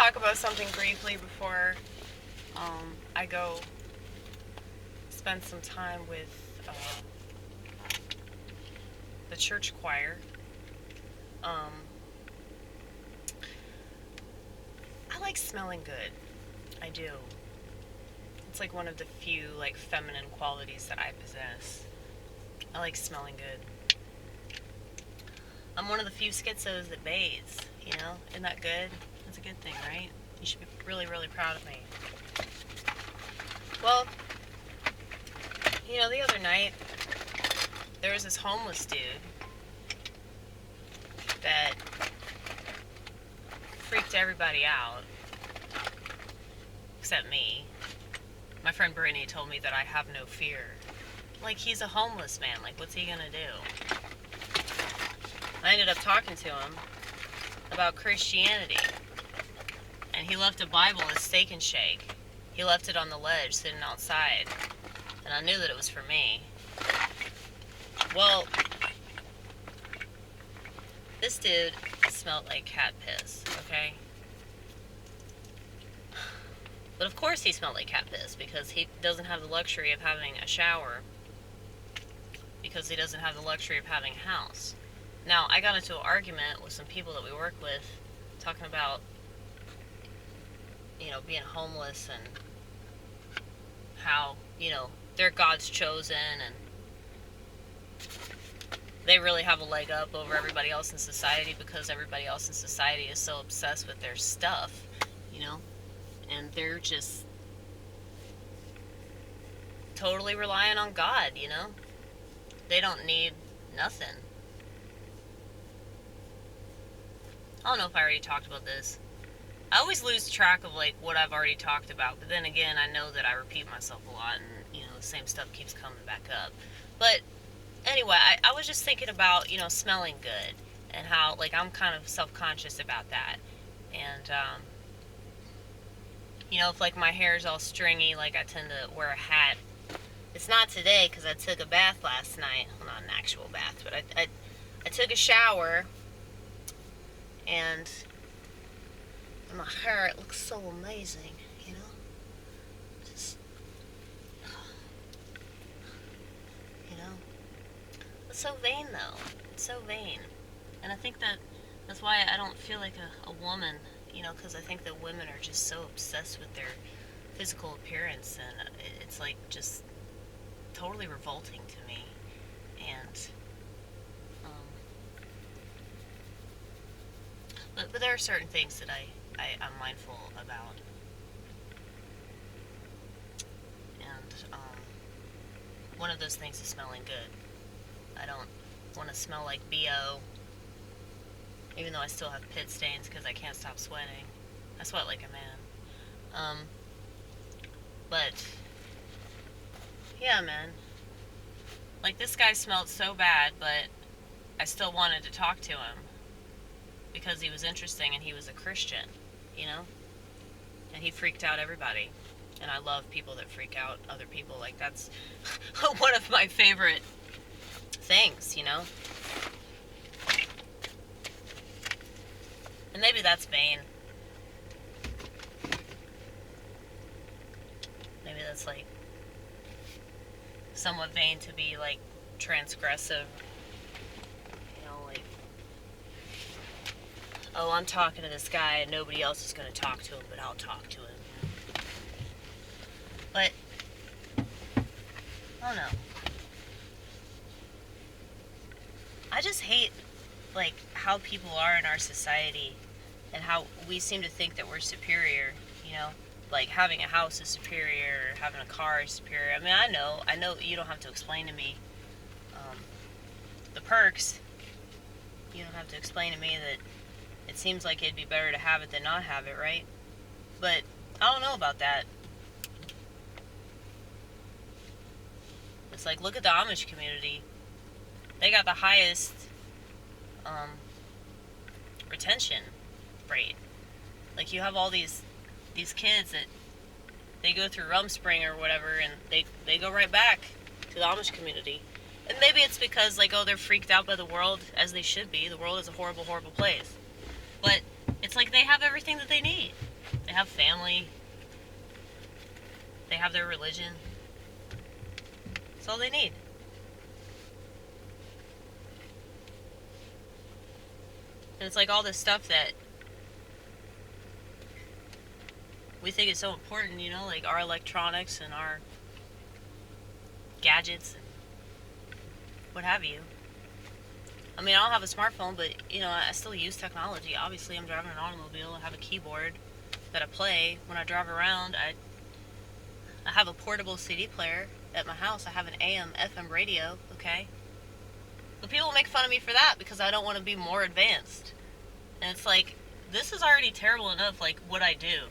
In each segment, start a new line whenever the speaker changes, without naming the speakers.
talk about something briefly before I go spend some time with the church choir. I like smelling good. I do. It's like one of the few like feminine qualities that I possess. I like smelling good. I'm one of the few schizos that bathes, you know? Isn't that good? That's a good thing, right? You should be really, really proud of me. Well, you know, the other night, there was this homeless dude that freaked everybody out, except me. My friend Brittany told me that I have no fear. Like, he's a homeless man. Like, what's he gonna do? I ended up talking to him about Christianity. And he left a Bible and a Steak and Shake. He left it on the ledge, sitting outside. And I knew that it was for me. Well, this dude smelled like cat piss, okay? But of course he smelled like cat piss, because he doesn't have the luxury of having a shower, because he doesn't have the luxury of having a house. Now, I got into an argument with some people that we work with, talking about, you know, being homeless and how, you know, they're God's chosen and they really have a leg up over everybody else in society because everybody else in society is so obsessed with their stuff, you know, and they're just totally relying on God, you know. They don't need nothing. I don't know if I already talked about this. I always lose track of like what I've already talked about, but then again, I know that I repeat myself a lot and, you know, the same stuff keeps coming back up. But anyway, I was just thinking about, you know, smelling good and how, like, I'm kind of self-conscious about that. And, you know, if, like, my hair's all stringy, like, I tend to wear a hat. It's not today because I took a bath last night. Well, not an actual bath, but I took a shower, and my hair, it looks so amazing, you know? Just, you know? It's so vain, though. It's so vain. And I think that's why I don't feel like a woman, you know, because I think that women are just so obsessed with their physical appearance, and it's like just totally revolting to me. And, but there are certain things that I'm mindful about. And, one of those things is smelling good. I don't want to smell like BO, even though I still have pit stains because I can't stop sweating. I sweat like a man. But, yeah, man. Like, this guy smelled so bad, but I still wanted to talk to him because he was interesting and he was a Christian, you know? And he freaked out everybody. And I love people that freak out other people. Like, that's one of my favorite things, you know? And maybe that's vain. Maybe that's, like, somewhat vain to be, like, transgressive. You know, like, oh, I'm talking to this guy and nobody else is going to talk to him, but I'll talk to him. But, I don't know. I just hate, like, how people are in our society and how we seem to think that we're superior, you know? Like, having a house is superior, or having a car is superior. I mean, I know you don't have to explain to me the perks. You don't have to explain to me that it seems like it'd be better to have it than not have it, right? But I don't know about that. It's like, look at the Amish community. They got the highest retention rate. Like, you have all these kids that they go through Rumspring or whatever, and they go right back to the Amish community. And maybe it's because, like, oh, they're freaked out by the world, as they should be. The world is a horrible, horrible place. But it's like they have everything that they need. They have family. They have their religion. That's all they need. And it's like all this stuff that we think is so important, you know, like our electronics and our gadgets and what have you. I mean, I don't have a smartphone, but, you know, I still use technology. Obviously, I'm driving an automobile. I have a keyboard that I play. When I drive around, I have a portable CD player at my house. I have an AM, FM radio, okay? But people make fun of me for that because I don't want to be more advanced. And it's like, this is already terrible enough, like, what I do.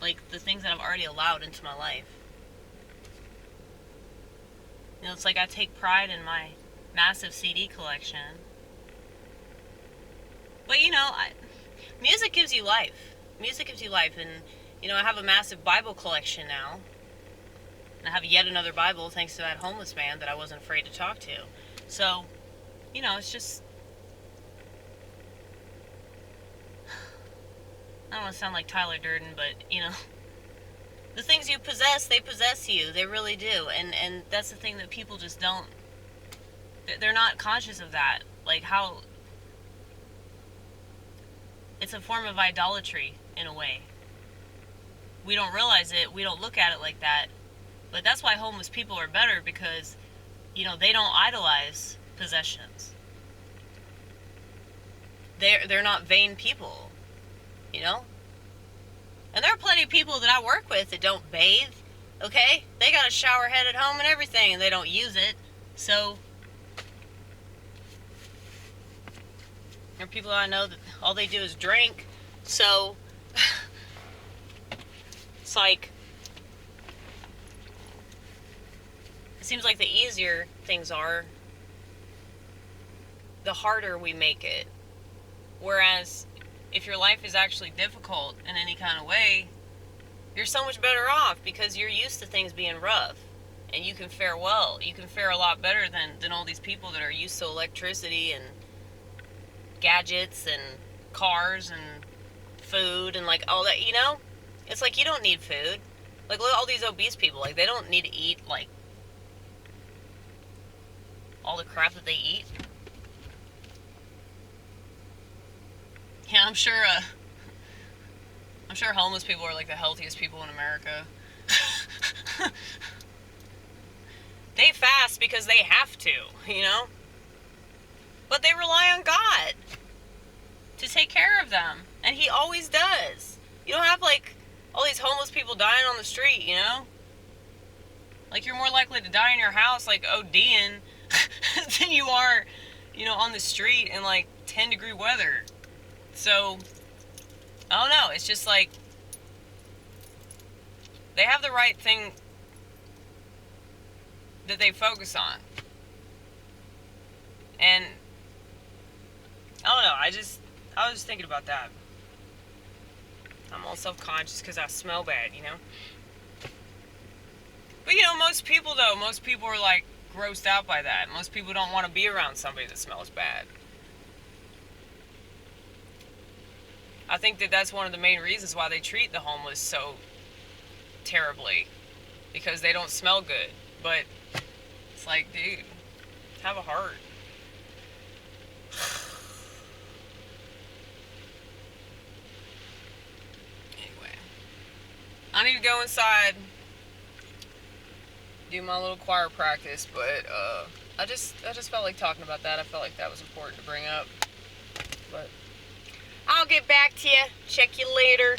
Like, the things that I've already allowed into my life. You know, it's like I take pride in my massive CD collection. But, you know, music gives you life. Music gives you life. And, you know, I have a massive Bible collection now. And I have yet another Bible thanks to that homeless man that I wasn't afraid to talk to. So, you know, it's just... I don't want to sound like Tyler Durden, but, you know, the things you possess, they possess you. They really do. And that's the thing that people just don't... They're not conscious of that. Like, how... It's a form of idolatry, in a way. We don't realize it. We don't look at it like that. But that's why homeless people are better, because, you know, they don't idolize possessions. They're not vain people, you know? And there are plenty of people that I work with that don't bathe, okay? They got a shower head at home and everything, and they don't use it. So, there are people I know that all they do is drink. So, it's like... It seems like the easier things are, the harder we make it. Whereas, if your life is actually difficult in any kind of way, you're so much better off because you're used to things being rough. And you can fare well. You can fare a lot better than all these people that are used to electricity and gadgets and cars and food and like all that, you know? It's like you don't need food. Like, look at all these obese people. Like, they don't need to eat, like, all the crap that they eat. Yeah, I'm sure homeless people are like the healthiest people in America. They fast because they have to, you know? But they rely on God to take care of them. And He always does. You don't have, like, all these homeless people dying on the street, you know? Like, you're more likely to die in your house, like, ODing, than you are, you know, on the street in, like, 10-degree weather. So, I don't know. It's just, like, they have the right thing that they focus on. And, I don't know. I was just thinking about that. I'm all self-conscious because I smell bad, you know? But, you know, most people are, like, grossed out by that. Most people don't want to be around somebody that smells bad. I think that that's one of the main reasons why they treat the homeless so terribly. Because they don't smell good. But it's like, dude, have a heart. Anyway, I need to go inside, do my little choir practice, but I just felt like talking about that. I felt like that was important to bring up. But I'll get back to you. Check you later.